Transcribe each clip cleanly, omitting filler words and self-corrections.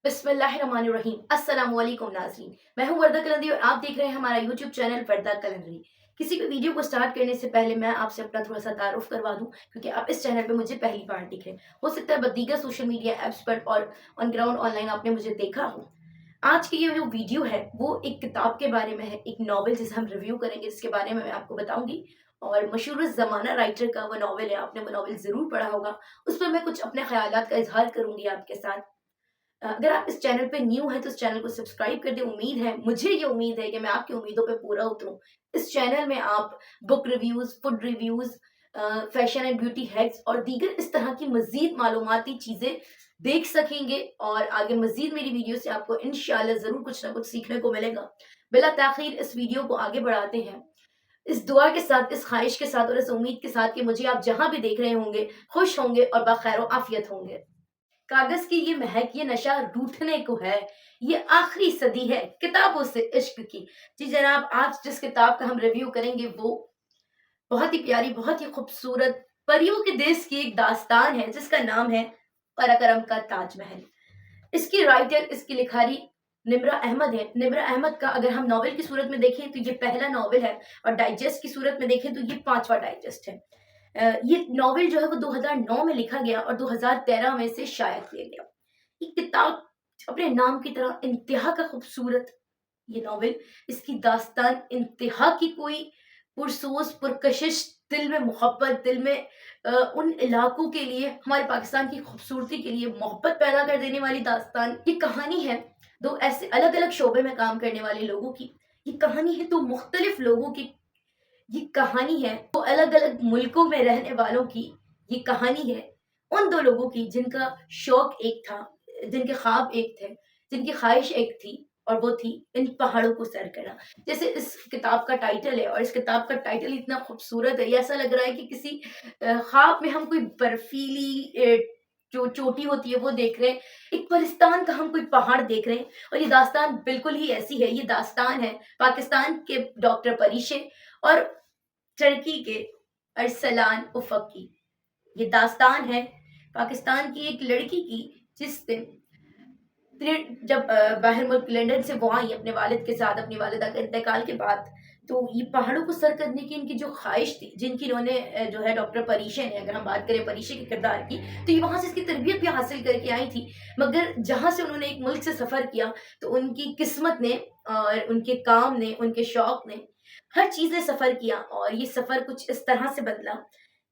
बिस्मिल्लाहिर्रहमानिर्रहीम। अस्सलाम वालेकुम नाज़रीन, मैं हूं वर्दा कलंदरी और आप देख रहे हैं हमारा यूट्यूब चैनल वर्दा कलंदरी। किसी भी वीडियो को स्टार्ट करने से पहले मैं आपसे अपना थोड़ा सा तारुफ करवा दूं, क्योंकि आप इस चैनल पे मुझे पहली बार देख रहे हैं। हो सकता है दीगर सोशल मीडिया ऐप्स पर और ऑन ग्राउंड ऑनलाइन आपने मुझे देखा हो। आज की ये जो वीडियो है वो एक किताब के बारे में है, एक नॉवल जिसे हम रिव्यू करेंगे, जिसके बारे में मैं आपको बताऊंगी। और मशहूर ज़माना राइटर का वो नॉवल है, आपने वो नॉवल ज़रूर पढ़ा होगा। उस पर मैं कुछ अपने ख्यालात का इजहार करूंगी आपके साथ। अगर आप इस चैनल पे न्यू हैं तो इस चैनल को सब्सक्राइब कर दें। मुझे ये उम्मीद है कि मैं आपकी उम्मीदों पे पूरा उतरूँ। इस चैनल में आप book reviews, food reviews, fashion and beauty hacks और दीगर इस तरह की मज़ीद मालूमाती चीज़ें देख सकेंगे और आगे मज़ीद मेरी वीडियो से आपको इंशाल्लाह ज़रूर कुछ ना कुछ सीखने को मिलेगा। बिला ताख़ीर इस वीडियो को आगे बढ़ाते हैं। इस दुआ के साथ, इस ख़्वाहिश के साथ और इस उम्मीद के साथ कि मुझे आप जहाँ भी देख रहे होंगे, खुश होंगे और बख़ैर व आफ़ियत होंगे। कागज की ये महक, ये नशा रूठने को है, ये आखिरी सदी है किताबों से इश्क की। जी जनाब, आज जिस किताब का हम रिव्यू करेंगे वो बहुत ही प्यारी, बहुत ही खूबसूरत परियों के देश की एक दास्तान है जिसका नाम है कराकरम का ताजमहल। इसकी राइटर, इसकी लिखारी निम्रा अहमद है। निम्रा अहमद का अगर हम नॉवेल की सूरत में देखें तो ये पहला नॉवेल है और डाइजेस्ट की सूरत में देखें तो ये पांचवा डाइजेस्ट है। ये नॉवेल जो है वो 2009 में लिखा गया और 2013 में इसे शाया किया गया। ये किताब अपने नाम की तरह इंतहा का खूबसूरत, ये नॉवेल, इसकी दास्तान इंतहा की कोई पुरसोस, पुरकशिश, दिल में मोहब्बत, दिल में उन इलाकों के लिए, हमारे पाकिस्तान की खूबसूरती के लिए मोहब्बत पैदा कर देने वाली दास्तान। ये कहानी है दो ऐसे अलग-अलग शोबे में काम करने वाले लोगों की। ये कहानी है दो मुख्तलिफ लोगों की। ये कहानी है दो अलग-अलग मुल्कों में रहने वालों की। ये कहानी है उन 2 लोगों की जिनका शौक एक था, जिनके ख्वाब एक थे, जिनकी ख्वाहिश एक थी और वो थी इन पहाड़ों को सर करना। जैसे इस किताब का टाइटल है और इस किताब का टाइटल इतना खूबसूरत है, ये ऐसा लग रहा है कि किसी ख्वाब में हम कोई बर्फीली जो चोटी होती है वो देख रहे हैं, एक पलिस्तान का हम कोई पहाड़ देख रहे हैं और ये दास्तान बिल्कुल ही ऐसी है। ये दास्तान है पाकिस्तान के डॉक्टर परीशे और टर्की के अरसलान उफ़क़ की। ये दास्तान है पाकिस्तान की एक लड़की की जिसने जब बाहर मुल्क लंदन से वो आई अपने वालिद के साथ, अपनी वालिदा के इंतकाल के बाद, तो ये पहाड़ों को सर करने की इनकी जो ख्वाहिश थी, जिनकी इन्होंने जो है डॉक्टर परीशे ने, अगर हम बात करें परीशे के किरदार की, तो ये वहाँ से इसकी तरबियत भी हासिल करके आई थी। मगर जहाँ से उन्होंने एक मुल्क से सफ़र किया, तो उनकी किस्मत ने और उनके काम ने, उनके शौक ने, हर चीज़ ने सफ़र किया और ये सफ़र कुछ इस तरह से बदला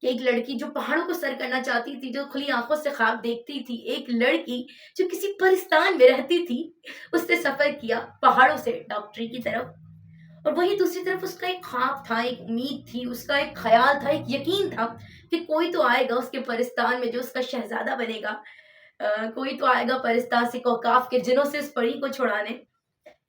कि एक लड़की जो पहाड़ों को सर करना चाहती थी, जो खुली आँखों से ख्वाब देखती थी, एक लड़की जो किसी परिस्तान में रहती थी, उसने सफ़र किया पहाड़ों से डॉक्टरी की तरफ। और वहीं दूसरी तरफ उसका एक ख्वाब था, एक उम्मीद थी, उसका एक ख़याल था, एक यकीन था कि कोई तो आएगा उसके परिस्तान में जो उसका शहज़ादा बनेगा। कोई तो आएगा परिस्तान से कौकाफ के जिनों से उस परी को छुड़ाने।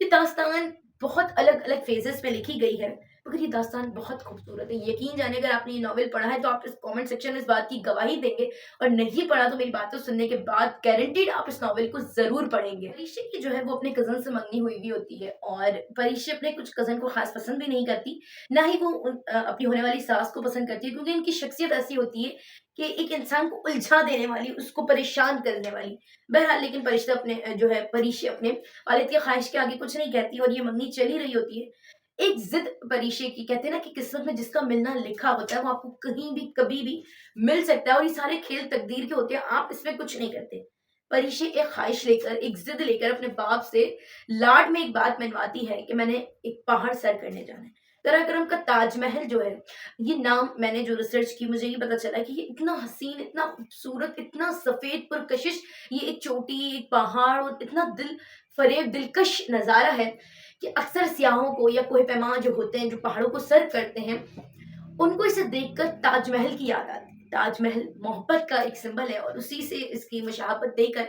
ये दास्तान बहुत अलग-अलग फ़ेजेज़ में लिखी गई है, मगर ये दास्तान बहुत खूबसूरत है। यकीन जानिए, अगर आपने ये नॉवल पढ़ा है तो आप इस कमेंट सेक्शन में इस बात की गवाही देंगे और नहीं पढ़ा तो मेरी बातों सुनने के बाद गारंटीड आप इस नॉवल को ज़रूर पढ़ेंगे। परीक्षित की जो है वो अपने कज़न से मंगनी हुई भी होती है और परीक्षित अपने कुछ कज़न को ख़ास पसंद भी नहीं करती, ना ही वो अपनी होने वाली सास को पसंद करती है, क्योंकि इनकी शख्सियत ऐसी होती है कि एक इंसान को उलझा देने वाली, उसको परेशान करने वाली। बहरहाल लेकिन परिश्ता अपने जो है परीक्षित अपने वालिद की ख्वाहिश के आगे कुछ नहीं कहती और ये मंगनी चली रही होती है। एक ज़िद परीक्षे की, कहते हैं ना कि किस्मत में जिसका मिलना लिखा होता है वो आपको कहीं भी, कभी भी मिल सकता है और ये सारे खेल तकदीर के होते हैं, आप इसमें कुछ नहीं करते। परीक्षे एक ख्वाहिश लेकर, एक ज़िद लेकर अपने बाप से लाड में एक बात मनवाती है कि मैंने एक पहाड़ सर करने जाना है। काराकोरम का ताजमहल जो है, ये नाम मैंने जो रिसर्च की मुझे ये पता चला कि ये इतना हसीन, इतना खूबसूरत, इतना सफ़ेद पुरकशिश, ये एक चोटी, एक पहाड़ और इतना दिल फ़रेब, दिलकश नज़ारा है कि अक्सर सियाहों को या कोह-ए-पैमाह जो होते हैं, जो पहाड़ों को सर करते हैं, उनको इसे देखकर ताजमहल की याद आती है। ताजमहल मोहब्बत का एक सिंबल है और उसी से इसकी मुशाहबत देकर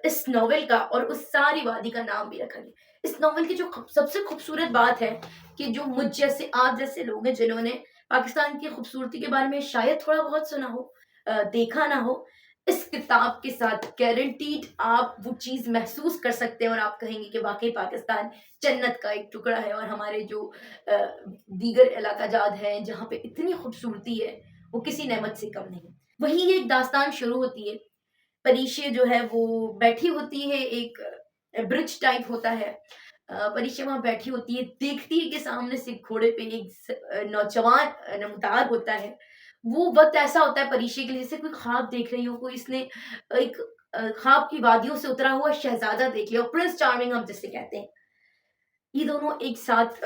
इस नॉवेल का और उस सारी वादी का नाम भी रखा गया। इस नॉवेल की जो सबसे खूबसूरत बात है कि जो मुझ जैसे, आप जैसे लोग हैं जिन्होंने पाकिस्तान की खूबसूरती के बारे में शायद थोड़ा बहुत सुना हो, देखा ना हो, इस किताब के साथ गारंटीड आप वो चीज़ महसूस कर सकते हैं और आप कहेंगे कि वाक़ई पाकिस्तान जन्नत का एक टुकड़ा है और हमारे जो दीगर इलाका जात हैं जहाँ पे इतनी खूबसूरती है, वो किसी नेमत से कम नहीं। वहीं ये एक दास्तान शुरू होती है परिशे जो है वो बैठी होती है, एक ब्रिज टाइप होता है। परिशे वहाँ बैठी होती है, देखती है कि सामने से घोड़े पे एक नौजवान नमदार होता है। वो वक़्त ऐसा होता है परिशे के लिए जैसे कोई ख्वाब देख रही हो, कोई इसने एक ख्वाब की वादियों से उतरा हुआ शहज़ादा देख लिया, और प्रिंस चार्मिंग हम जिसे कहते हैं। ये दोनों एक साथ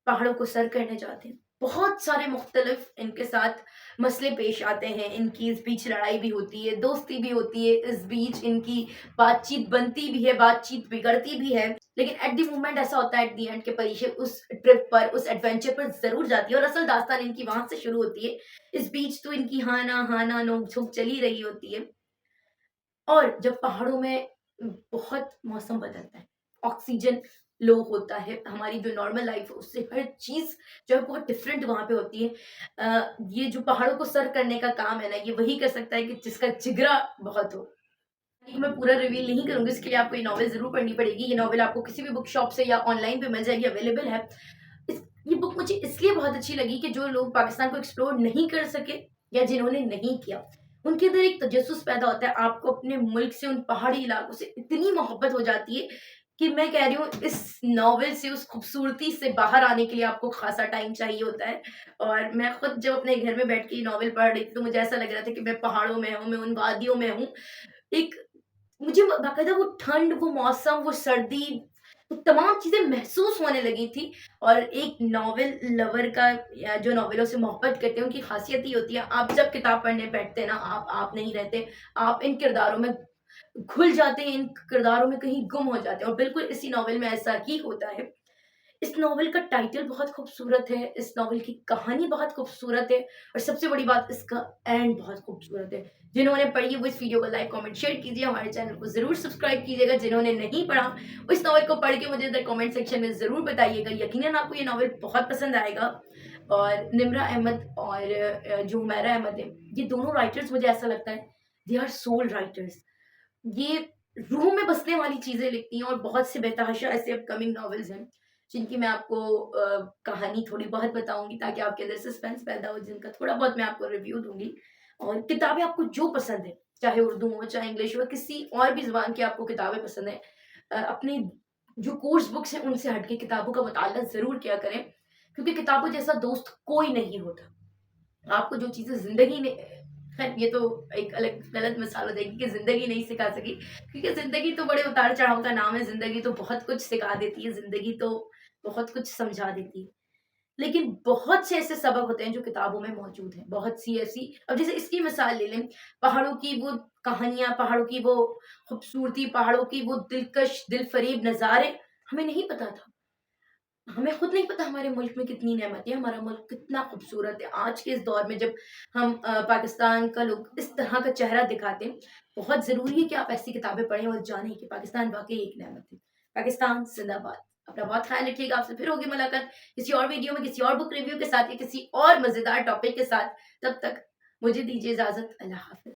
पहाड़ों को सर करने जाते हैं। बहुत सारे मुख्तलिफ इनके साथ मसले पेश आते हैं, इनकी इस बीच लड़ाई भी होती है, दोस्ती भी होती है, इस बीच इनकी बातचीत बनती भी है, बातचीत बिगड़ती भी है। लेकिन एट द मोमेंट ऐसा होता है एट द एंड कि परिशे उस ट्रिप पर, उस एडवेंचर पर ज़रूर जाती है, और असल दास्तान इनकी वहाँ से शुरू होती है। इस बीच तो इनकी हाँ ना, नोक-झोंक चली रही होती है। और जब पहाड़ों में बहुत मौसम बदलता है, ऑक्सीजन लो होता है, हमारी जो नॉर्मल लाइफ है उससे हर चीज़ जो है बहुत डिफरेंट वहाँ पे होती है। ये जो पहाड़ों को सर करने का काम है ना, ये वही कर सकता है कि जिसका जिगरा बहुत हो। ये मैं पूरा रिवील नहीं करूँगी, इसके लिए आपको ये नॉवेल ज़रूर पढ़नी पड़ेगी। ये नॉवेल आपको किसी भी बुक शॉप से या ऑनलाइन पे मिल जाएगी, अवेलेबल है। इस ये बुक मुझे इसलिए बहुत अच्छी लगी कि जो लोग पाकिस्तान को एक्सप्लोर नहीं कर सके या जिन्होंने नहीं किया, उनके अंदर एक तजस्सुस पैदा होता है। आपको अपने मुल्क से, उन पहाड़ी इलाकों से इतनी मोहब्बत हो जाती है कि मैं कह रही हूँ इस नॉवेल से, उस खूबसूरती से बाहर आने के लिए आपको ख़ासा टाइम चाहिए होता है। और मैं खुद जब अपने घर में बैठ के ये नॉवेल पढ़ रही थी, तो मुझे ऐसा लग रहा था कि मैं पहाड़ों में हूँ, मैं उन वादियों में हूँ। एक मुझे बाकायदा वो ठंड, वो मौसम, वो सर्दी, वो तमाम चीज़ें महसूस होने लगी थी। और एक नॉवेल लवर का, या जो नॉवेलों से मोहब्बत करते हैं, उनकी ख़ासियत ये होती है, आप जब किताब पढ़ने बैठते हैं ना, आप नहीं रहते, आप इन किरदारों में घुल जाते हैं, इन किरदारों में कहीं गुम हो जाते हैं, और बिल्कुल इसी नॉवेल में ऐसा ही होता है। इस नॉवेल का टाइटल बहुत खूबसूरत है, इस नॉवेल की कहानी बहुत खूबसूरत है, और सबसे बड़ी बात, इसका एंड बहुत खूबसूरत है। जिन्होंने पढ़ी है वो इस वीडियो को लाइक, कमेंट, शेयर कीजिए, हमारे चैनल को ज़रूर सब्सक्राइब कीजिएगा। जिन्होंने नहीं पढ़ा, वो इस नॉवेल को पढ़ के मुझे इधर कमेंट सेक्शन में ज़रूर बताइएगा। यकीनन आपको ये नॉवेल बहुत पसंद आएगा। और निम्रा अहमद और जो हुमैरा अहमद है, ये दोनों राइटर्स, मुझे ऐसा लगता है दे आर सोल राइटर्स। ये रूह में बसने वाली चीज़ें लिखती हैं, और बहुत से बेतहाशा ऐसे अपकमिंग नॉवेल्स हैं, जिनकी मैं आपको कहानी थोड़ी बहुत बताऊँगी, ताकि आपके अंदर सस्पेंस पैदा हो, जिनका थोड़ा बहुत मैं आपको रिव्यू दूँगी। और किताबें आपको जो पसंद है, चाहे उर्दू हो, चाहे इंग्लिश हो, किसी और भी ज़ुबान की आपको किताबें पसंद हैं, अपनी जो कोर्स बुक्स हैं उनसे हट के किताबों का मुताला ज़रूर किया करें, क्योंकि किताबों जैसा दोस्त कोई नहीं होता। आपको जो चीज़ें ज़िंदगी ने, खैर ये तो एक अलग गलत मिसाल हो जाएगी कि ज़िंदगी नहीं सिखा सकी, क्योंकि ज़िंदगी तो बड़े उतार-चढ़ाव का नाम है, ज़िंदगी तो बहुत कुछ सिखा देती है, ज़िंदगी तो बहुत कुछ समझा देती है। लेकिन बहुत से ऐसे सबक होते हैं जो किताबों में मौजूद हैं, बहुत सी ऐसी, अब जैसे इसकी मिसाल ले लें, पहाड़ों की वो कहानियाँ, पहाड़ों की वो खूबसूरती, पहाड़ों की वो दिलकश, दिलफ़रेब नज़ारे हमें नहीं पता था। हमें खुद नहीं पता हमारे मुल्क में कितनी नेमतें हैं, हमारा मुल्क कितना खूबसूरत है। आज के इस दौर में जब हम पाकिस्तान का लोग इस तरह का चेहरा दिखाते हैं, बहुत ज़रूरी है कि आप ऐसी किताबें पढ़ें और जानें कि पाकिस्तान वाक़ई एक नेमत है। पाकिस्तान ज़िंदाबाद। अपना बहुत ख़्याल रखिएगा, आपसे फिर होगी मुलाकात किसी और वीडियो में, किसी और बुक रिव्यू के साथ, या किसी और मज़ेदार टॉपिक के साथ। तब तक मुझे दीजिए इजाज़त। अल्लाह हाफ़िज़।